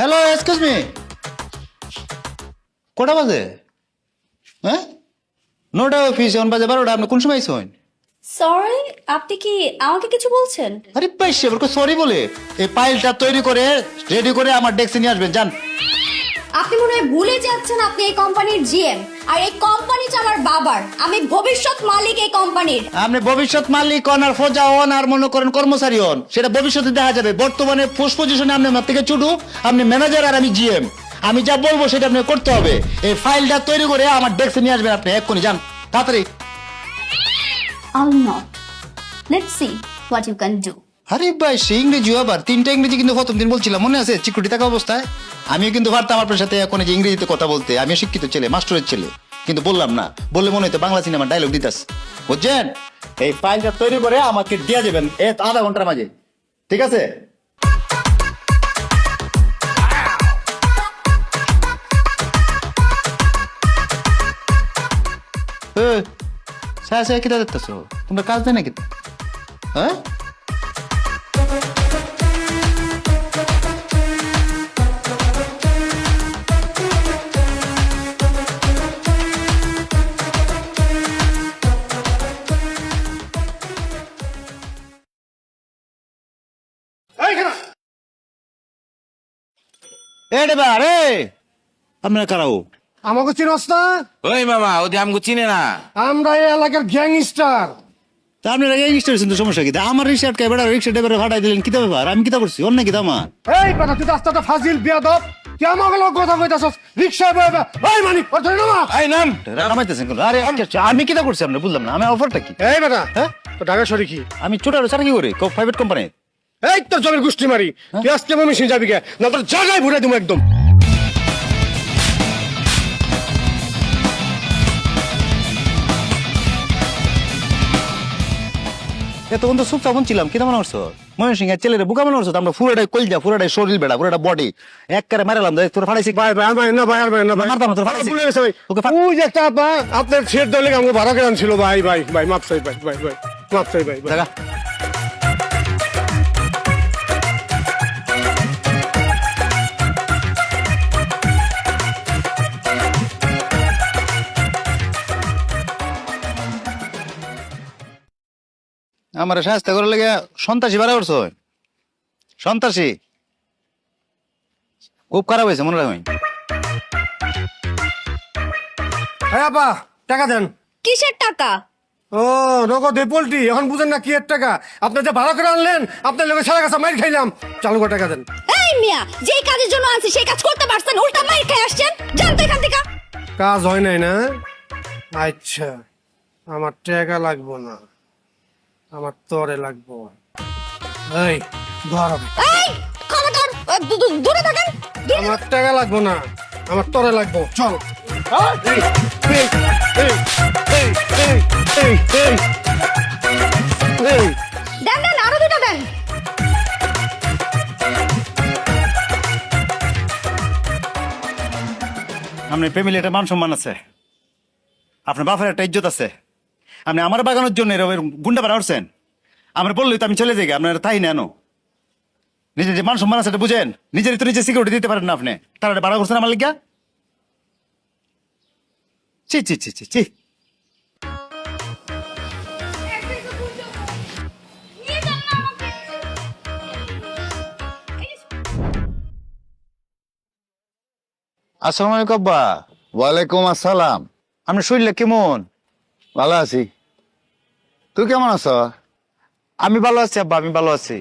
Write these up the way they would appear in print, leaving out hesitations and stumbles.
Hello excuse me, কটা বাজে? হ্যাঁ, নটা অফিস, এখন বাজে 12টা। আপনি কোন সময় আইছেন? সরি, আপনি কি আমাকে কিছু বলছেন? আরে পাইছে সরি বলে এই ফাইলটা তৈরি করে রেডি করে আমার ডেস্কে নিয়ে আসবেন, যান। আপনি মনে হয় ভুলে যাচ্ছেন আপনি এই কোম্পানির জিএম, আর এই কোম্পানিটা আমার বাবার। আমি ভবিষ্যৎ মালিক এই কোম্পানির। আপনি ভবিষ্যৎ মালিক হন আর ফজা হন আর মনে করেন কর্মচারী হন, সেটা ভবিষ্যতে দেখা যাবে। বর্তমানে পোস্ট পজিশনে আপনি আমার থেকে ছোট, আপনি ম্যানেজার আর আমি জিএম। আমি যা বলবো সেটা আপনি করতে হবে। এই ফাইলটা তৈরি করে আমার ডেস্কে নিয়ে আসবেন আপনি, এক্ষুনি যান, তাড়াতাড়ি। I'll not. Let's see what you can do. আরে ভাই, সে ইংরেজি আবার 3টা ইংরেজি কিন্তু প্রথম দিন বলছিলাম, মনে আছে? চিকুটি থাকা অবস্থায় আমিও কিন্তু পারতাম আপনার সাথে এখন যে ইংরেজিতে কথা বলতে। আমিও শিক্ষিত ছেলে, মাস্টারের ছেলে, কিন্তু বললাম না। বললে মনে হতো বাংলা সিনেমার ডায়লগ দিতাস, বুঝছেন? এই ফাইলটা তৈরি করে আমাকে দিয়ে যাবেন এই আধা ঘন্টার মাঝে, ঠিক আছে? স্যার কিতা দেখতেছো? তোমরা কাজ দেয় না কিতা? হ্যাঁ, আপনারা কারাও আমাকে চিনস না? ওই মামা ওদি আমাকে চিনে না। আমরা এই এলাকার গ্যাংস্টার। তা আপনারা এই রিক্সা তো সমস্যা কি? আমার রিক্সা আটকে বেড়া রিক্সা ড্রাইভারে ভাড়াই দিলেন, কিতা ব্যাপার? আমি কিতা করছি? অন্য কিতা আমার? এই বেটা তুই রাস্তাটা ফাজিল বিয়াদব, কি আমাকে লোক কথা কইতাছস? রিকশা বইবা ওই মানি ওর ধরে নামা। এই নাম নামাইতেছেন কেন? আরে আমি কিতা করছি? আপনি বুঝলাম না, আমি অফারটা কি? এই বেটা হ্যাঁ, তো ঢাকা সরি কি? আমি ছোট চাকরি করি প্রাইভেট কোম্পানি। এই তোর জমির গুষ্টি মারি, তুই আজকে মমিসিং যাবি কে? না তোর জায়গায় ভুলে দিমু একদম। এতক্ষণ তো সুপ চাপন ছিলাম, কিতা মনে করছো? ময়ূর সিং এর ছেলেরে বুকা মনে করছো? আমরা পুরোটাই কলজা, পুরোটাই শরীর বেড়া, পুরোটা বডি এক করে মারালাম। তোর ফাড়াইছি ভাই ভাই ভাই না ভাই আর ভাই না ভাই মারতাম না, তোর ফাড়াইছি। ভুলে গেছে ভাই। ওকে ওই যে একটা আপনার ছেড় দলে আমাকে ভাড়া করে আনছিল ভাই ভাই ভাই মাপ চাই ভাই ভাই ভাই মাপ চাই ভাই ভাই। জায়গা আমার সাহায্য করে লেগে সন্ত্রাসী বাড়া করছো। সন্ত্রাসী খুব খারাপ হয়েছে, মনে রাখবেন। হ্যাঁ আপা টাকা দেন। কিসের টাকা? ও নগদ পোল্ট্রি, এখন বুঝেন না কি এর টাকা? আপনি যে ভাড়া করে আনলেন, আপনার লোকের সারা কাছে মাইর খাইলাম, চালু করে টাকা দেন। এই মিয়া, যেই কাজের জন্য আনছি সেই কাজ করতে পারছেন, উল্টা মাইর খেয়ে আসছেন। যান তো এখান থেকে। কাজ হয় নাই না? আচ্ছা, আমার টাকা লাগবো না, আমার তরে লাগবো। এই ধর, এই খবরদার, দূরে থাকেন। আমার টাকা লাগবো না, আমার তরে লাগবো, চল। এই, এই, এই, এই, এই, এই, এই, এই। দেন দেন, আরো দুটো দেন। আপনার ফ্যামিলি একটা মান সম্মান আছে, আপনার বাপের একটা ইজ্জত আছে। আপনি আমার বাগানোর জন্য এরকম গুন্ডা বাড়া উঠছেন। আমার বললেই তো আমি চলে যাই, আপনার তাই নেন। নিজের যে মান সম্মান আছে এটা বুঝেন। নিজেরই তো নিজে সিকিউরিটি দিতে পারেন না আপনি, তারা বাড়া করছেন আমার লিগা। চি চি চি চি চি। আসসালামু আলাইকুম আব্বা। ওয়ালাইকুম আসসালাম। আপনার শরীরটা কেমন? ভালো আছি, তুই কেমন আছো? আমি ভালো আছি আব্বা, আমি ভালো আছি।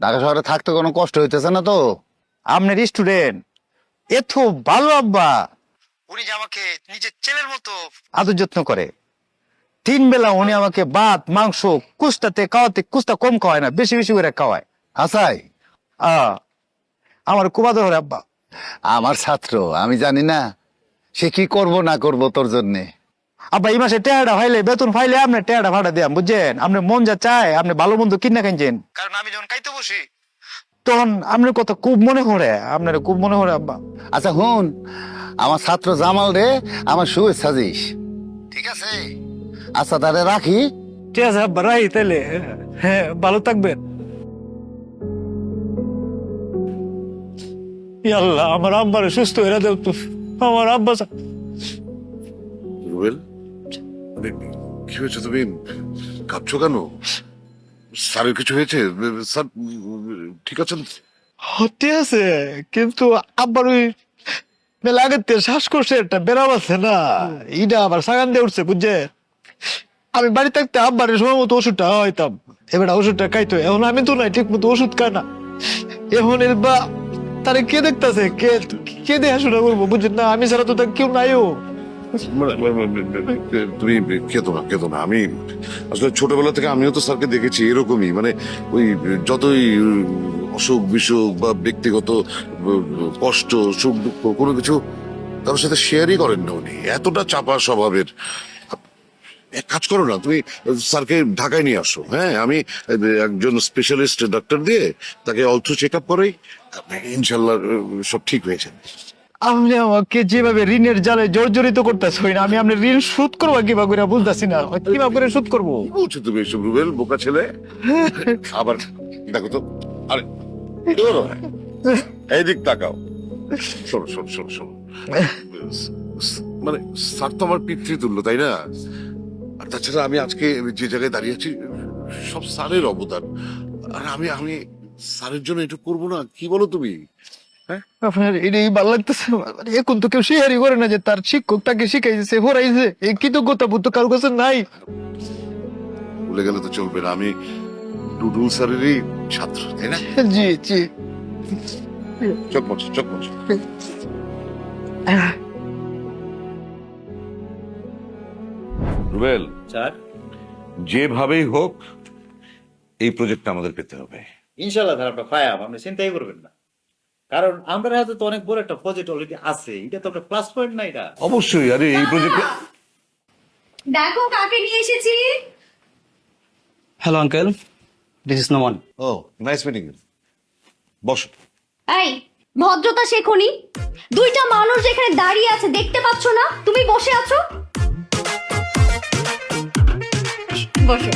ঢাকা শহরে থাকতে কোনো কষ্ট হইতেছে না তো? আপনার স্টুডেন্ট এত ভালো আব্বা, উনি যে আমাকে নিজের ছেলের মতো আদর যত্ন করে। 3 বেলা উনি আমাকে ভাত মাংস কুস্তাতে খাওয়াতে, কুস্তা কম খাওয়ায় না, বেশি বেশি করে খাওয়ায়। আসাই আমার খুব আদর করে আব্বা। আমার ছাত্র, আমি জানি না সে কি করব না করব তোর জন্যে। আব্বা এই মাসে টেয়াটা ফাইলে, বেতন ফাইলে আপনি টেয়াটা ভাড়া দিয়াম, বুঝছেন? আপনি মন যা চায় আপনি ভালো মন্দ কিনা খাইছেন, কারণ আমি যখন খাইতে বসি তখন আপনার কথা খুব মনে পড়ে, আপনার খুব মনে পড়ে আব্বা। আচ্ছা হুন, আমার ছাত্র জামাল রে আমার শুভেচ্ছা দিস, ঠিক আছে? আচ্ছা তাহলে রাখি। ঠিক আছে আব্বা, রাই তাইলে। হ্যাঁ, ভালো থাকবেন। আল্লাহ আমার আব্বারে সুস্থ হয়ে দেব তো, আমার আব্বা রুবেল, মানে কি হয়েছে? তুমি কাঁদছো কেন? স্যারের কিছু হয়েছে? স্যার ঠিক আছেন? হতে আছে, কিন্তু আব্বার ওই মেলা আগের থেকে শ্বাসকষ্টে একটা বেরাম আছে না, ইটা আবার সাগান দিয়ে উঠছে বুঝছে। আমি বাড়ি থাকতে আব্বারের সময় মতো ওষুধটা হইতাম, এবার ওষুধটা খাইতো, এখন আমি তো নাই ঠিক মতো ওষুধ খাই না। এখন এর বা তারে কে দেখতেছে, কে কে দেখাশোনা করবো বুঝছেন না, আমি ছাড়া তো তার কেউ নাইও। তুমি কেতো না। আমি আসলে ছোটবেলা থেকে আমিও তো স্যারকে দেখেছি এরকমই, মানে ওই যতই অসুখ বিসুখ বা ব্যক্তিগত কষ্ট সুখ দুঃখ কোনো কিছু কারোর সাথে শেয়ারই করেন না উনি, এতটা চাপা স্বভাবের। এক কাজ করো না, তুমি স্যারকে ঢাকায় নিয়ে আসো। হ্যাঁ, আমি একজন স্পেশালিস্ট ডাক্তার দিয়ে তাকে অল্প চেক আপ করাই, ইনশাল্লাহ সব ঠিক হয়ে যাবে। আপনি আমাকে যেভাবে ঋণের জালে জর্জরিত করতেছেন, আমি আপনি ঋণ শোধ করবো কিভাবে করে বুঝতেছি না, কিভাবে করে শোধ করবো? কি বলছো তুমি এসব রুবেল, বোকা ছেলে? আবার দেখো তো, আরে ধরো, এইদিক তাকাও। শোনো শোনো শোনো শোনো, মানে স্যার তো আমার পিতৃতুল্য, তাই না? আর তাছাড়া আমি আজকে যে জায়গায় দাঁড়িয়ে আছি সব স্যারের অবদান। আর আমি আমি স্যারের জন্য এটা করবো না, কি বলো তুমি? আপনার এটাই ভালো লাগতেছে, মানে এখন তো কেউ শেয়ারই করে না যে তার শিক্ষক তাকে শিখাইছে হরাইছে, এই কৃতজ্ঞতা বোধ তো কারোর কাছে নাই। ভুলে গেলে তো চলবে না, আমি ডুডুল স্যারেরই ছাত্র, তাই না? জি জি। চোখ মোছো, চোখ মোছো। রুবেল, স্যার, যেভাবেই হোক এই প্রজেক্টটা আমাদের পেতে হবে। ইনশাল্লাহ স্যার, আপনার পায়াম, আপনি চিন্তাই করবেন না। কারণ আমাদের হাতে তো অনেক বড় একটা প্রজেক্ট অলরেডি আছে, এটা তো একটা প্লাস পয়েন্ট না এটা? অবশ্যই, আরে এই প্রজেক্টে দেখো কাকে নিয়ে এসেছি। Hello uncle, this is Noman. ও, নাইস মিটিং ইউ। বসো। এই ভদ্রতা শেখনি, দুইটা মানুষ যেখানে দাঁড়িয়ে আছে দেখতে পাচ্ছ না, তুমি বসে আছো। বসো।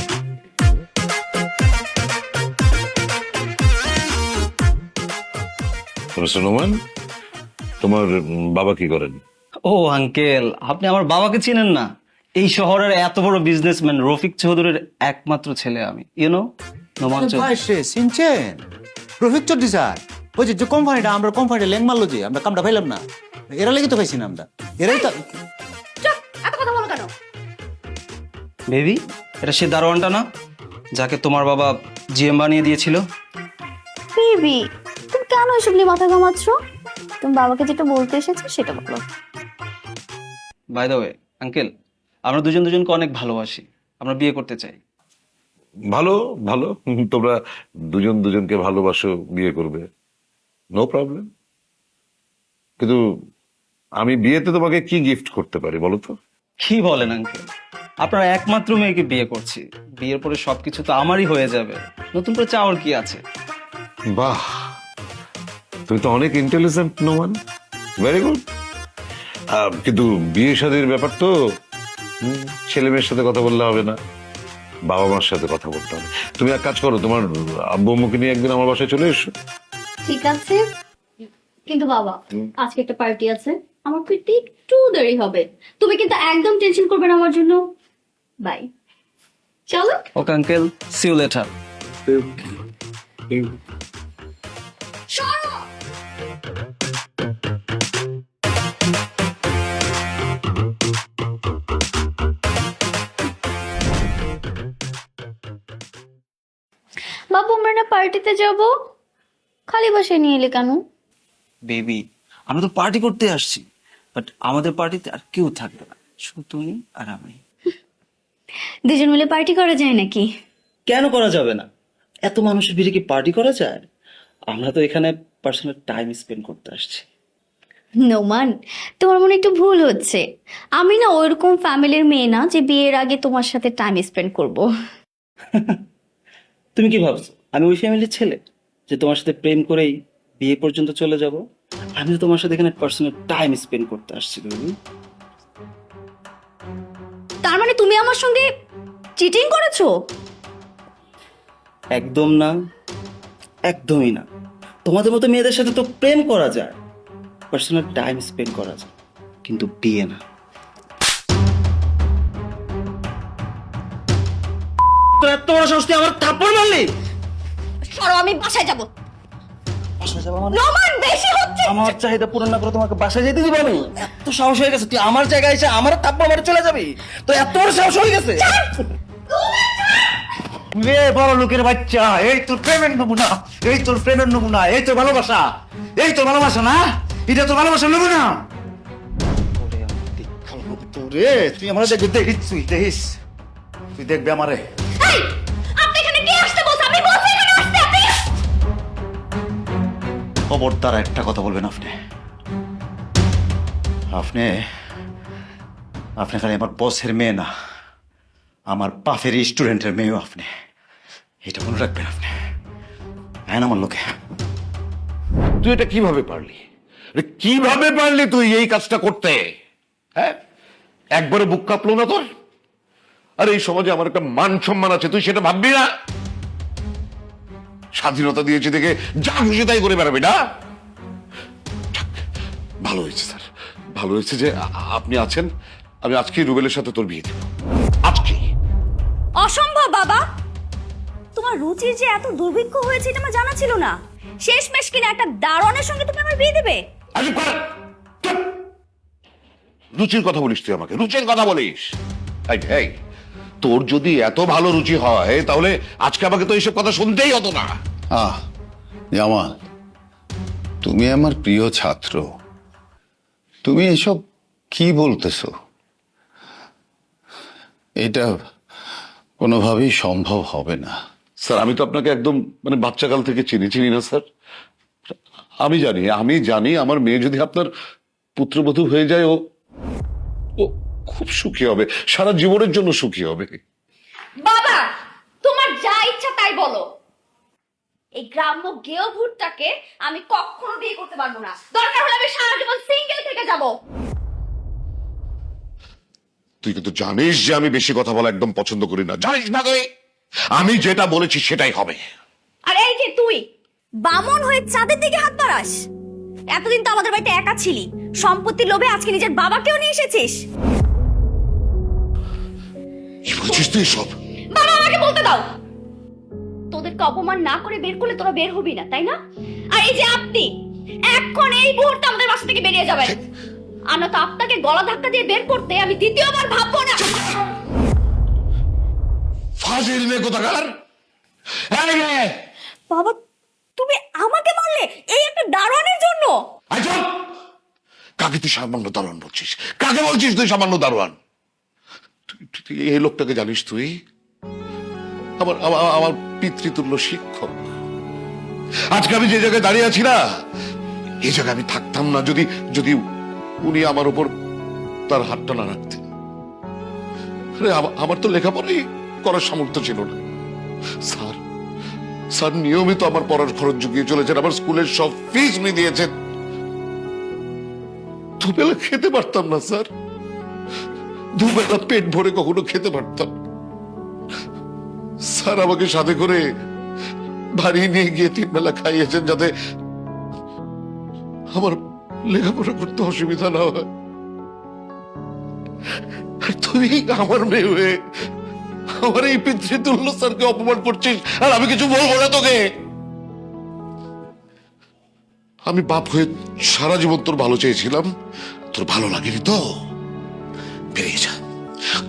মিস্টার নোমান, তোমার বাবা কি করেন? ও আঙ্কেল, আপনি আমার বাবাকে চিনেন না? এই শহরের এত বড় বিজনেসম্যান রফিক চৌধুরীর একমাত্র ছেলে আমি, ইউনো নোমান চৌধুরী। চিনছেন রফিক চৌধুরী স্যার? ওই যে কোম্পানিটা, আমরা কোম্পানিটা ল্যাং মারলো, যে আমরা কামটা পাইলাম না, এরা লেগে তো পাইছি না আমরা, এরাই তো। চুপ, এত কথা বলো কেন? বেবি, এটা সে দারোয়ানটা না যাকে তোমার বাবা জিএম বানিয়ে দিয়েছিল? বেবি, তুমি কেন এসব নিয়ে মাথা ঘামাচ্ছ? তুমি বাবাকে যেটা বলতে এসেছো সেটা বলো। বাই দ্য ওয়ে আঙ্কেল, আমরা দুজন দুজনকে অনেক ভালোবাসি, আমরা বিয়ে করতে চাই। ভালো ভালো, তোমরা দুজন দুজনকে ভালোবাসো, বিয়ে করবে, নো প্রবলেম। কিন্তু আমি বিয়েতে তোমাকে কি গিফট করতে পারি বলো তো? কি বলেন আঙ্কেল, আপনার একমাত্র মেয়েকে বিয়ে করছি, বিয়ের পরে সবকিছু তো আমারই হয়ে যাবে, নতুন করে চাওয়ার কি আছে? বাহ, তুমি তো অনেক ইন্টেলিজেন্ট নোমান, ভেরি গুড। কিন্তু বিয়ে শাদীর ব্যাপার তো, ছেলে মেয়ের সাথে কথা বললে হবে না, বাবা মার সাথে কথা বলতে হবে। তুমি এক কাজ করো, তোমার আব্বু আম্মুকে নিয়ে একদিন আমার বাসায় চলে এসো। ঠিক আছে, কিন্তু বাবা আজকে একটা পার্টি আছে, আমার ফিরতে একটু দেরি হবে, তুমি কিন্তু একদম টেনশন করবে না আমার জন্য। বাই, চলো। Okay uncle, see you later. বাবু আমরা না পার্টিতে যাব, খালি বাসায় নিয়ে এলে কেন? বেবি, আমরা তো পার্টি করতে আসছি, বাট আমাদের পার্টিতে আর কেউ থাকবে না, শুধু তুমি আর আমি। দুজন মিলে পার্টি করা যায় নাকি? কেন করা যাবে না? এত মানুষের ভিড়ে কি পার্টি করা যায়? আমরা তো এখানে পার্সোনাল টাইম স্পেন্ড করতে আসছি। নোমান, তোমার মনে একটু ভুল হচ্ছে, আমি না ওইরকম ফ্যামিলির মেয়ে না যে বিয়ের আগে তোমার সাথে টাইম স্পেন্ড করব। তুমি কি ভাবছো আমি ওই ফ্যামিলির ছেলে যে তোমার সাথে প্রেম করেই বিয়ে পর্যন্ত চলে যাব? আমি তো তোমার সাথে এখানে পার্সোনাল টাইম স্পেন্ড করতে আসছি। বেবি, তার মানে তুমি আমার সঙ্গে চিটিং করেছো? একদম না, একদমই না। তোমাদের মতো মেয়েদের সাথে তো প্রেম করা যায়, পার্সোনাল টাইম স্পেন্ড করা যায়, কিন্তু বিয়ে না। তো এত বড় সাহস তুই আমার থাপ্পড় মারলি? সরো, আমি বাসায় যাব। বাসায় যাবো মানে? নোমান, বেশি হচ্ছে। আমার চাহিদা পূরণ না করে তোমাকে বাসায় যেতে দিব আমি? এত সাহস হয়ে গেছে তুই আমার জায়গায় এসে আমার থাপ্পড় মারে চলে যাবি? তো এত বড় সাহস হয়ে গেছে? রে বড় লোকের বাচ্চা, এই তোর প্রেমের নমুনা, এই তোর প্রেমের নমুনা, এই তোর ভালোবাসা, এই তোর ভালোবাসা না? এটা তোর ভালোবাসা নমুনা? তোরে তুই আমার দেখবি, দেখিস তুই, দেখিস তুই দেখবি আমারে। এই, আপনি এখানে কি আসতে বলছেন? আমি বলছি এখানে আসতে, আপনি খবরদার একটা কথা বলবেন আপনি। আপনি আপনি খালি আমার বসের মেয়ে না, আমার বাপের স্টুডেন্টের মেয়েও আপনি, এটা মনে রাখবেন আপনি। হ্যাঁ আমার লোকে। তুই এটা কিভাবে পারলি? কিভাবে পারলি তুই এই কাজটা করতে? হ্যাঁ, একবারে বুক কাঁপলো না তোর? আর এই সমাজে আমার একটা মান সম্মান আছে, তুই সেটা ভাববি না? স্বাধীনতা দিয়েছি দেখে যা খুশি তাই করে বেড়াবি না? যাক, ভালো হয়েছে স্যার, ভালো হয়েছে যে আপনি আছেন। আমি আজকেই রুবেলের সাথে তোর বিয়ে দেব, আজকেই। অসম্ভব বাবা, তোমার রুচির যে এত দুর্ভিক্ষ হয়েছে এটা আমার জানা ছিল না। শেষমেশ কিনা একটা দারোয়ানের সঙ্গে তুমি আমার বিয়ে দেবে? আরে কর, চুপ। রুচির কথা বলিস তুই আমাকে, রুচির কথা বলিস? এই, এই, তোর যদি এত ভালো রুচি হয় তাহলে আজকে আমাকে তো এইসব কথা শুনতেই হতো না। জামাল, তুমি আমার প্রিয় ছাত্র, তুমি এসব কি বলতেছো? এটা কোনোভাবেই সম্ভব হবে না। স্যার, আমি তো আপনাকে একদম মানে বাচ্চাকাল থেকে চিনি না স্যার। আমি জানি আমার মেয়ে যদি আপনার পুত্রবধূ হয়ে যায়, ও ও খুব সুখী হবে, সারা জীবনের জন্য সুখী হবে। বাবা, তোমার যা ইচ্ছা তাই বলো। এই গ্রাম্য গেও ভূতটাকে আমি কখনো বিয়ে করতে পারবো না। দরকার হলে আমি সারা জীবন সিঙ্গেল থেকে যাব। তুই কিন্তু জানিস যে আমি বেশি কথা বলা একদম পছন্দ করি না, জানিস না তুই? আমি যেটা বলেছি সেটাই হবে। আর এই যে তুই বামন হয়ে চাঁদের দিকে হাত বাড়াস? এতদিন তো আমাদের বাড়িতে একা ছিলি, সম্পত্তির লোভে আজকে নিজের বাবাকেও নিয়ে এসেছিস। কি বলছিস তুই সব? বাবা, আমাকে বলতে দাও। তোদেরকে অপমান না করে বের করলে তোরা বের হবি না, তাই না? আর এই যে আপনি এখন এই মুহূর্তে আমাদের বাসা থেকে বেরিয়ে যাবেন, আর না তো আপনাকে গলা ধাক্কা দিয়ে বের করতে আমি দ্বিতীয়বার ভাববো না। ফাজিল মেয়ে কোথাকার! এই রে! বাবা, তুমি আমাকে মারলে এই একটা দারোয়ানের জন্য? আয় চুপ! কাকে তুই সামান্য দারোয়ান বলছিস? কাকে বলছিস তুই সামান্য দারোয়ান? তুই এই লোকটাকে জানিস তুই? আমার আমার আমার পিতৃতুল্য শিক্ষক। আজকে আমি যে জায়গায় দাঁড়িয়ে আছি না, এই জায়গায় আমি থাকতাম না যদি যদি উনি আমার উপর তার হাতটা না রাখতেন। আরে আমার তো লেখাপড়াই করার সামর্থ্য ছিল না। স্যার স্যার নিয়মিত আমার পড়ার খরচ জুগিয়ে চলেছেন, আমার স্কুলের সব ফিস উনি দিয়েছেন। দুবেলা খেতে পারতাম না স্যার, দুবেলা পেট ভরে কখনো খেতে পারতাম। স্যার আমাকে সাথে করে বাড়ি নিয়ে গিয়ে 3 বেলা খাইয়েছেন যাতে আমার লেখাপড়া করতে অসুবিধা না হয়। আর তুই আমার মেয়ে হয়ে আমার এই পিতৃতুল্য স্যারকে অপমান করছিস, আর আমি কিছু বলবো না তোকে? আমি বাপ হয়ে সারা জীবন তোর ভালো চেয়েছিলাম, তোর ভালো লাগেনি তো বেরিয়ে যা।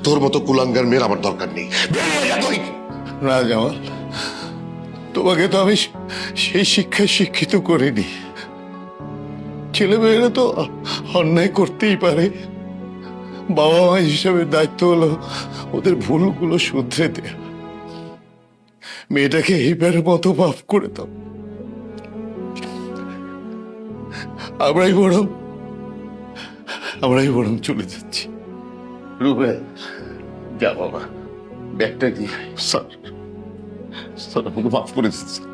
তোর মতো কুলাঙ্গার মেয়ের আমার দরকার নেই, বেরিয়ে যা তুই। না জামাল, তোমাকে তো আমি সেই শিক্ষায় শিক্ষিত করিনি। ছেলেমেয়েরা তো অন্যায় করতেই পারে, বাবা মা হিসাবে দায়িত্ব হলো ওদের ভুলগুলো শুধরে দেয়া। মেয়েটাকে এইবারের মতো মাফ করে দাও। আমরাই বরং চলে যাচ্ছি। রুবেল, যা বাবা, ব্যাগটা নিয়ে আয়। স্যার স্যার আমাকে মাফ করে দিন স্যার।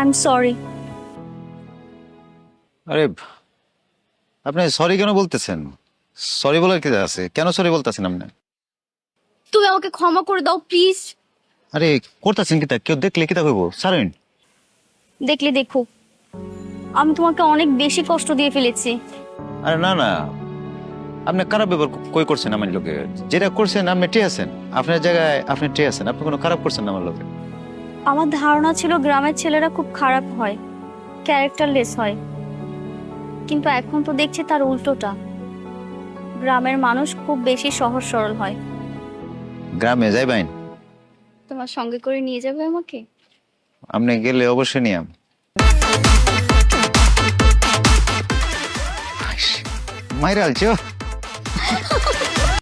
I am sorry. আরে আপনি সরি কেন বলতেছেন? সরি বলার কি আছে? কেন সরি বলতেছেন আপনি? তুমি আমাকে ক্ষমা করে দাও প্লিজ। আরে করতেছেন কি তা? কেউ দেখলে কি তা কইব? সারেন। দেখলে দেখো, আমি তোমাকে অনেক বেশি কষ্ট দিয়ে ফেলেছি। আরে না না, আপনি খারাপ ব্যবহার কই করছেন আমার লোকে? যেটা করছেন আপনি ঠিক আছেন, আপনার জায়গায় আপনি ঠিক আছেন, আপনি কোনো খারাপ করছেন না আমার লোকে। আমার ধারণা ছিল গ্রামের ছেলেরা খুব খারাপ হয়, ক্যারেক্টারলেস হয়, কিন্তু এখন তো দেখছি তার উল্টোটা। গ্রামের মানুষ খুব বেশি সহজ সরল হয়। গ্রামে যাইবেন? তোমার সঙ্গে করে নিয়ে যাবে আমাকে? আপনি গেলে অবশ্যই নিয়াম। মাইরা আলছো